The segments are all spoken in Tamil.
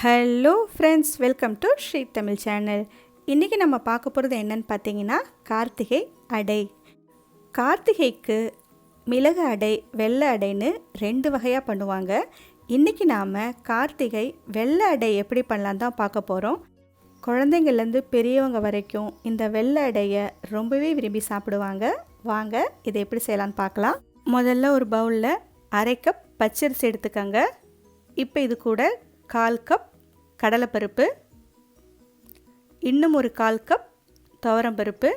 Hello friends, welcome to Sri Tamil channel. இன்றைக்கி நம்ம பார்க்க போகிறது என்னன்னு பார்த்தீங்கன்னா கார்த்திகை அடை. கார்த்திகைக்கு மிளகு அடை, வெள்ளை அடைன்னு 2 வகையாக பண்ணுவாங்க. இன்றைக்கி நாம் கார்த்திகை வெள்ளை அடை எப்படி பண்ணலாம் தான் பார்க்க போகிறோம். குழந்தைங்கள்லேருந்து பெரியவங்க வரைக்கும் இந்த வெள்ளை அடையை ரொம்பவே விரும்பி சாப்பிடுவாங்க. வாங்க இதை எப்படி செய்யலான்னு பார்க்கலாம். முதல்ல ஒரு பவுலில் 1/2 கப் பச்சரிசி எடுத்துக்கோங்க. இப்போ இது கூட 1/4 கப் கடலைப்பருப்பு, இன்னும் ஒரு 1/4 கப் துவரம்பருப்பு.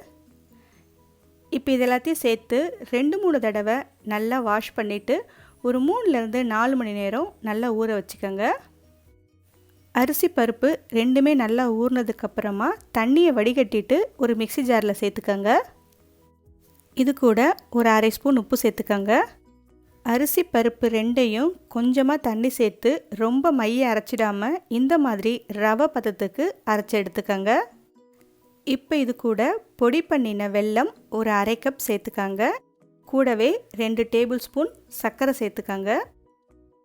இப்போ இதெல்லாத்தையும் சேர்த்து 2-3 தடவை நல்லா வாஷ் பண்ணிவிட்டு ஒரு 3லேருந்து 4 மணி நேரம் நல்லா ஊற வச்சுக்கோங்க. அரிசி பருப்பு ரெண்டுமே நல்லா ஊறினதுக்கப்புறமா தண்ணியை வடிகட்டிட்டு ஒரு மிக்ஸி ஜாரில் சேர்த்துக்கோங்க. இது கூட ஒரு 1/2 ஸ்பூன் உப்பு சேர்த்துக்கோங்க. அரிசி பருப்பு ரெண்டையும் கொஞ்சமாக தண்ணி சேர்த்து ரொம்ப மைய அரைச்சிடாமல் இந்த மாதிரி ரவை பதத்துக்கு அரைச்சி எடுத்துக்கோங்க. இப்போ இது கூட பொடி பண்ணின வெல்லம் ஒரு 1/2 கப் சேர்த்துக்கோங்க. கூடவே 2 டேபிள் ஸ்பூன் சர்க்கரை சேர்த்துக்கோங்க.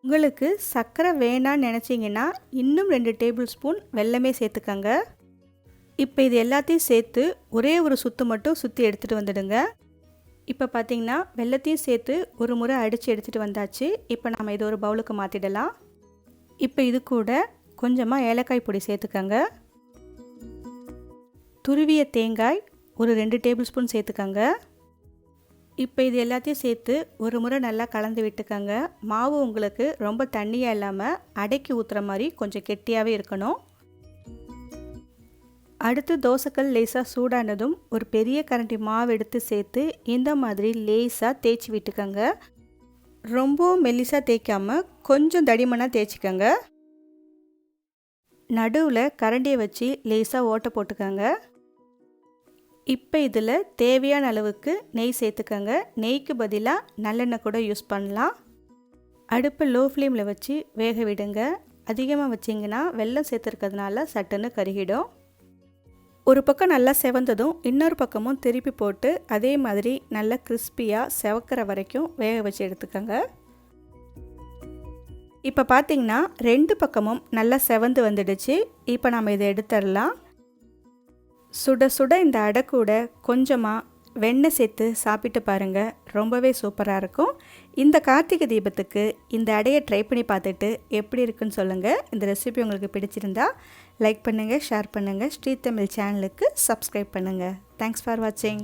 உங்களுக்கு சர்க்கரை வேணான்னு நினச்சிங்கன்னா இன்னும் 2 டேபிள் ஸ்பூன் வெல்லமே சேர்த்துக்கோங்க. இப்போ இது எல்லாத்தையும் சேர்த்து ஒரே ஒரு சுற்று மட்டும் சுற்றி எடுத்துகிட்டு வந்துடுங்க. இப்போ பார்த்திங்கன்னா வெல்லத்தையும் சேர்த்து ஒரு முறை அடித்து எடுத்துகிட்டு வந்தாச்சு. இப்போ நம்ம இது ஒரு பவுலுக்கு மாற்றிடலாம். இப்போ இது கூட கொஞ்சமாக ஏலக்காய் பொடி சேர்த்துக்கோங்க. துருவிய தேங்காய் ஒரு 2 டேபிள் ஸ்பூன் சேர்த்துக்கோங்க. இப்போ இது எல்லாத்தையும் சேர்த்து ஒரு முறை நல்லா கலந்து விட்டுக்கோங்க. மாவு உங்களுக்கு ரொம்ப தண்ணியாக இல்லாமல் அடைக்கி ஊற்றுற மாதிரி கொஞ்சம் கெட்டியாகவே இருக்கணும். அடுத்து தோசைக்கல் லேசாக சூடானதும் ஒரு பெரிய கரண்டி மாவு எடுத்து சேர்த்து இந்த மாதிரி லேசாக தேய்ச்சி விட்டுக்கோங்க. ரொம்ப மெல்லிசாக தேய்க்காமல் கொஞ்சம் தடிமனாக தேய்ச்சிக்கோங்க. நடுவில் கரண்டியை வச்சு லேசாக ஓட்டை போட்டுக்கோங்க. இப்போ இதில் தேவையான அளவுக்கு நெய் சேர்த்துக்கோங்க. நெய்க்கு பதிலாக நல்லெண்ணெய் கூட யூஸ் பண்ணலாம். அடுப்பை லோ ஃப்ளேமில் வச்சு வேக விடுங்க. அதிகமாக வச்சிங்கன்னா வெல்லம் சேர்த்துருக்கிறதுனால சட்டுன்னு கருகிடும். ஒரு பக்கம் நல்லா செவந்ததும் இன்னொரு பக்கமும் திருப்பி போட்டு அதே மாதிரி நல்லா கிறிஸ்பியாக செவக்கிற வரைக்கும் வேக வச்சு எடுத்துக்கோங்க. இப்போ பார்த்திங்கன்னா 2 பக்கமும் நல்லா செவந்து வந்துடுச்சு. இப்போ நம்ம இதை எடுத்துடலாம். சுட சுட இந்த அடை கூட கொஞ்சமாக வெண்ணெய் சேர்த்து சாப்பிட்டு பாருங்கள், ரொம்பவே சூப்பராக இருக்கும். இந்த கார்த்திகை தீபத்துக்கு இந்த அடையை ட்ரை பண்ணி பார்த்துட்டு எப்படி இருக்குன்னு சொல்லுங்கள். இந்த ரெசிபி உங்களுக்கு பிடிச்சிருந்தா லைக் பண்ணுங்கள், ஷேர் பண்ணுங்கள். ஸ்ரீ தமிழ் சேனலுக்கு சப்ஸ்கிரைப் பண்ணுங்கள். தேங்க்ஸ் ஃபார் வாட்சிங்.